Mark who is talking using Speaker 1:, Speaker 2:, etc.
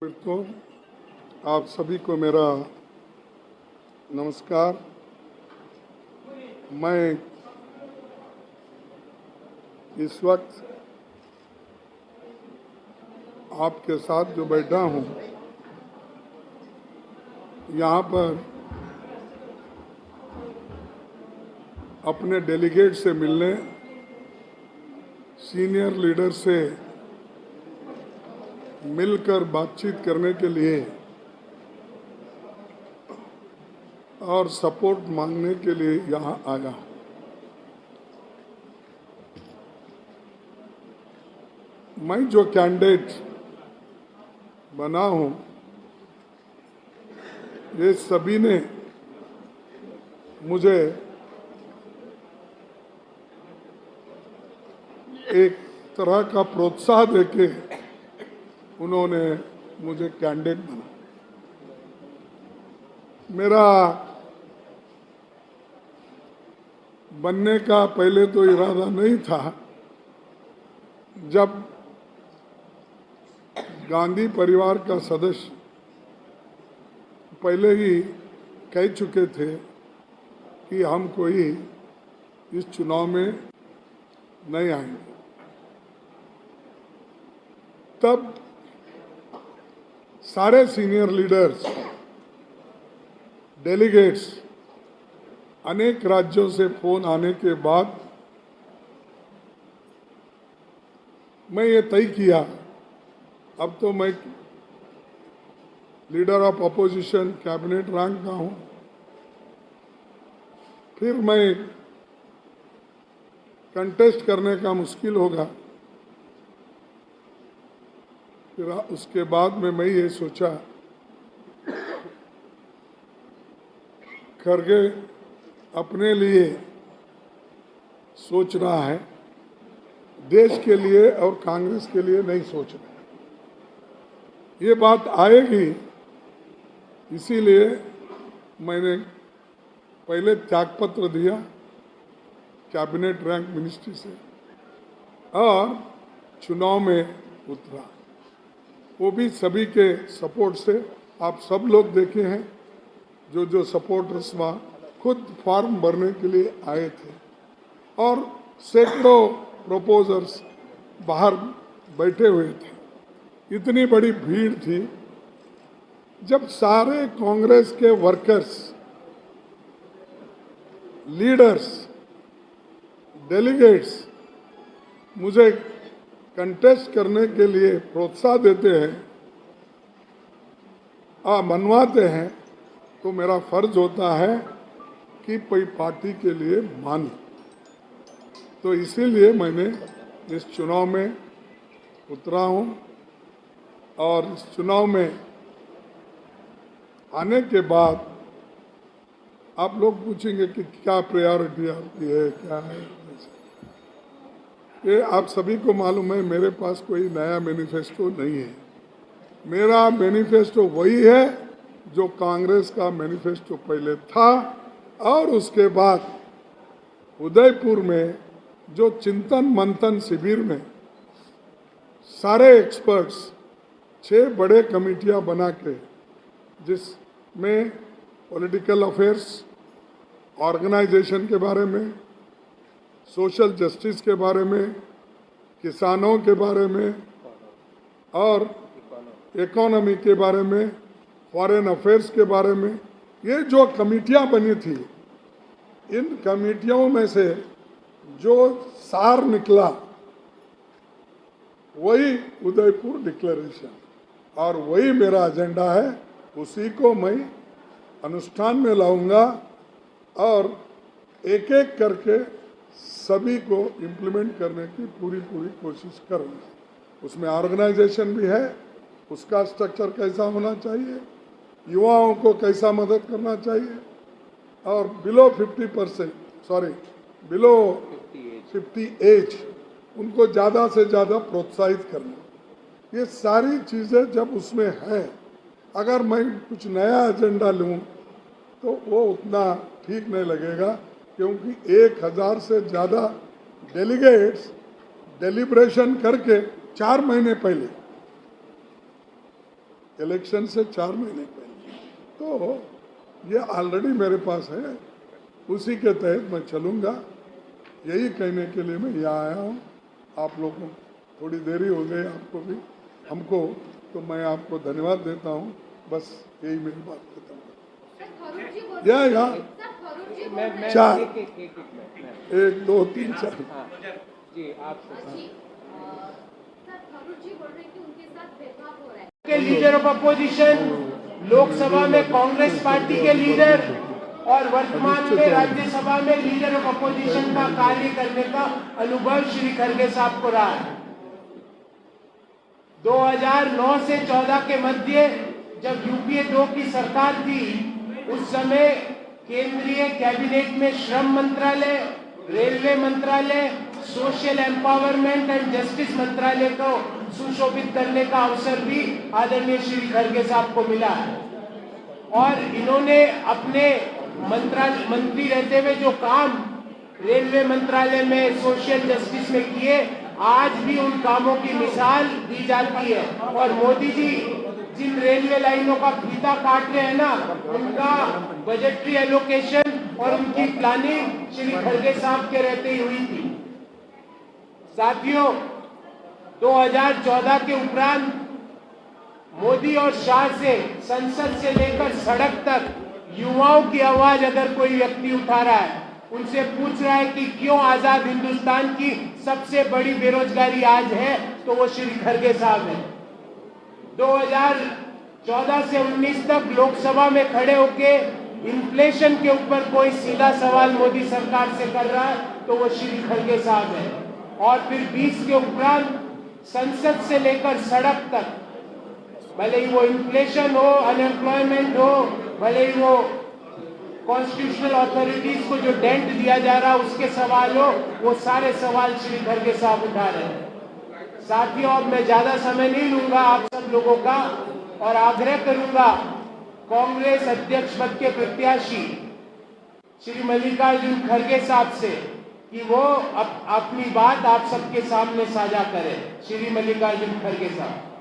Speaker 1: तो आप सभी को मेरा नमस्कार। मैं इस वक्त आपके साथ जो बैठा हूँ, यहाँ पर अपने डेलीगेट से मिलने, सीनियर लीडर से मिलकर बातचीत करने के लिए और सपोर्ट मांगने के लिए यहाँ आया हूँ। मैं जो कैंडिडेट बना हूँ, ये सभी ने मुझे एक तरह का प्रोत्साहन देके उन्होंने मुझे कैंडिडेट बना। मेरा बनने का पहले तो इरादा नहीं था। जब गांधी परिवार का सदस्य पहले ही कह चुके थे कि हम कोई इस चुनाव में नहीं आएंगे, तब सारे सीनियर लीडर्स, डेलीगेट्स, अनेक राज्यों से फोन आने के बाद मैं ये तय किया, अब तो मैं leader of opposition cabinet rank का हूँ। फिर मैं कंटेस्ट करने का मुश्किल होगा। फिर उसके बाद में मैं ये सोचा, खरगे अपने लिए सोच रहा है, देश के लिए और कांग्रेस के लिए नहीं सोच रहा है। ये बात आएगी, इसीलिए मैंने पहले त्यागपत्र दिया कैबिनेट रैंक मिनिस्ट्री से और चुनाव में उतरा, वो भी सभी के सपोर्ट से। आप सब लोग देखे हैं, जो सपोर्टर्स वहाँ खुद फॉर्म भरने के लिए आए थे और सैकड़ों प्रोपोजर्स बाहर बैठे हुए थे। इतनी बड़ी भीड़ थी। जब सारे कांग्रेस के वर्कर्स, लीडर्स, डेलीगेट्स मुझे कंटेस्ट करने के लिए प्रोत्साहन देते हैं, मनवाते हैं, तो मेरा फर्ज होता है कि कोई पार्टी के लिए मानूं। तो इसीलिए मैंने इस चुनाव में उतरा हूं और इस चुनाव में आने के बाद आप लोग पूछेंगे कि क्या प्रायोरिटी आपकी है, क्या है। ये आप सभी को मालूम है, मेरे पास कोई नया मैनिफेस्टो नहीं है। मेरा मैनिफेस्टो वही है जो कांग्रेस का मैनिफेस्टो पहले था और उसके बाद उदयपुर में जो चिंतन मंथन शिविर में सारे एक्सपर्ट्स 6 बड़े कमेटियां बना के, जिसमें पॉलिटिकल अफेयर्स, ऑर्गेनाइजेशन के बारे में, सोशल जस्टिस के बारे में, किसानों के बारे में और इकोनॉमी के बारे में, फॉरेन अफेयर्स के बारे में, ये जो कमेटियां बनी थी, इन कमेटियों में से जो सार निकला वही उदयपुर डिक्लेरेशन और वही मेरा एजेंडा है। उसी को मैं अनुष्ठान में लाऊंगा और एक एक करके सभी को इम्प्लीमेंट करने की पूरी कोशिश करूंगा। उसमें ऑर्गेनाइजेशन भी है, उसका स्ट्रक्चर कैसा होना चाहिए, युवाओं को कैसा मदद करना चाहिए और बिलो 50 एज उनको ज़्यादा से ज़्यादा प्रोत्साहित करना। ये सारी चीज़ें जब उसमें है, अगर मैं कुछ नया एजेंडा लूँ तो वो उतना ठीक नहीं लगेगा, क्योंकि 1000 से ज़्यादा डेलीगेट्स डेलिब्रेशन करके 4 महीने पहले इलेक्शन से 4 महीने पहले। तो ये ऑलरेडी मेरे पास है, उसी के तहत मैं चलूँगा। यही कहने के लिए मैं यहाँ आया हूँ। आप लोगों को थोड़ी देरी हो गई, आपको भी हमको, तो मैं आपको धन्यवाद देता हूँ। बस यही मेरी बात खत्म। या चार, 1 2 3 4
Speaker 2: जी आप
Speaker 3: के लीडर ऑफ अपोजिशन, लोकसभा में कांग्रेस पार्टी के लीडर और वर्तमान में राज्यसभा में लीडर ऑफ अपोजिशन का कार्य करने का अनुभव श्री खड़गे साहब को रहा है। 2009 से 14 के मध्य जब यूपीए 2 की सरकार थी, उस समय केंद्रीय कैबिनेट में श्रम मंत्रालय, रेलवे मंत्रालय, सोशल एम्पावरमेंट एंड जस्टिस मंत्रालय को सुशोभित करने का अवसर भी आदरणीय श्री खड़गे साहब को मिला है। और इन्होंने अपने मंत्री रहते हुए जो काम रेलवे मंत्रालय में, सोशल जस्टिस में किए, आज भी उन कामों की मिसाल दी जाती है। और मोदी जी जिन रेलवे लाइनों का फीता काट रहे हैं ना, उनका बजटरी एलोकेशन और उनकी प्लानिंग श्री खड़गे साहब के रहते ही हुई थी। साथियों, 2014 के उपरांत मोदी और शाह से, संसद से लेकर सड़क तक युवाओं की आवाज अगर कोई व्यक्ति उठा रहा है, उनसे पूछ रहा है कि क्यों आजाद हिंदुस्तान की सबसे बड़ी बेरोजगारी आज है, तो वो श्री खड़गे साहब है। 2014 से 19 तक लोकसभा में खड़े होके इन्फ्लेशन के ऊपर कोई सीधा सवाल मोदी सरकार से कर रहा है, तो वो श्री खड़गे साहब है। और फिर 20 के उपरांत संसद से लेकर सड़क तक, भले ही वो इन्फ्लेशन हो, अनएम्प्लॉयमेंट हो, भले ही वो कॉन्स्टिट्यूशनल अथॉरिटीज को जो डेंट दिया जा रहा उसके सवाल हो, वो सारे सवाल श्री खड़गे साहब उठा रहे हैं। साथियों, अब मैं ज्यादा समय नहीं लूंगा आप सब लोगों का, और आग्रह करूंगा कांग्रेस अध्यक्ष पद के प्रत्याशी श्री मल्लिकार्जुन खड़गे साहब से कि वो अपनी बात आप सबके सामने साझा करें। श्री मल्लिकार्जुन खड़गे साहब।